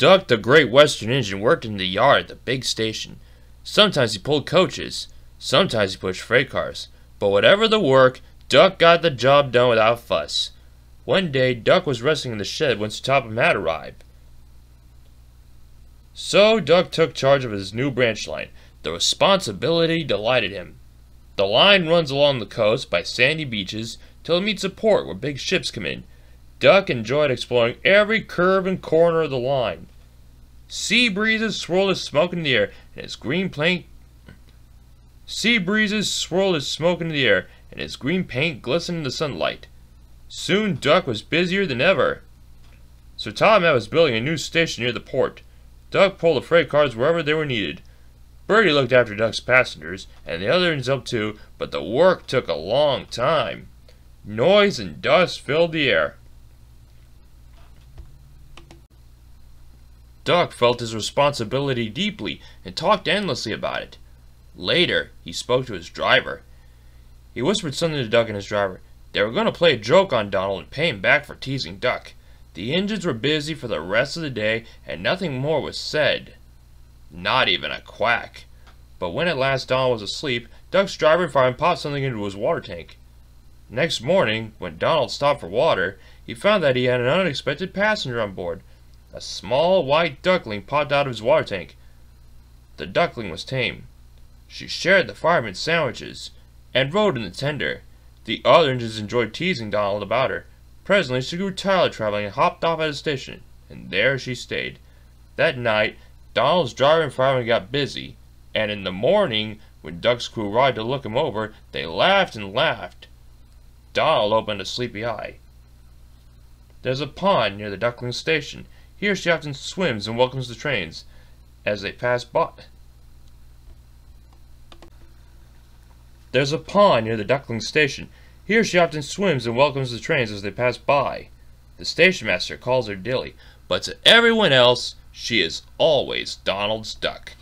Duck, the Great Western Engine, worked in the yard at the big station. Sometimes he pulled coaches, sometimes he pushed freight cars, but whatever the work, Duck got the job done without fuss. One day, Duck was resting in the shed when Top of Hat arrived. So Duck took charge of his new branch line. The responsibility delighted him. The line runs along the coast by sandy beaches till it meets a port where big ships come in. Duck enjoyed exploring every curve and corner of the line. Sea breezes swirled his smoke in the air, and his green paint glistened in the sunlight. Soon Duck was busier than ever. Sir Tom was building a new station near the port. Duck pulled the freight cars wherever they were needed. Birdie looked after Duck's passengers, and the others helped too, but the work took a long time. Noise and dust filled the air. Duck felt his responsibility deeply and talked endlessly about it. Later, he spoke to his driver. He whispered something to Duck and his driver. They were going to play a joke on Donald and pay him back for teasing Duck. The engines were busy for the rest of the day, and nothing more was said. Not even a quack. But when at last Donald was asleep, Duck's driver and fireman popped something into his water tank. Next morning, when Donald stopped for water, he found that he had an unexpected passenger on board. A small white duckling popped out of his water tank. The duckling was tame. She shared the fireman's sandwiches and rode in the tender. The other engines enjoyed teasing Donald about her. Presently she grew tired of traveling and hopped off at a station, and there she stayed. That night, Donald's driver and fireman got busy, and in the morning, when Duck's crew arrived to look him over, they laughed and laughed. Donald opened a sleepy eye. There's a pond near the Duckling station. Here she often swims and welcomes the trains as they pass by. There's a pond near the Duckling station. Here she often swims and welcomes the trains as they pass by. The station master calls her Dilly, but to everyone else, she is always Donald's duck.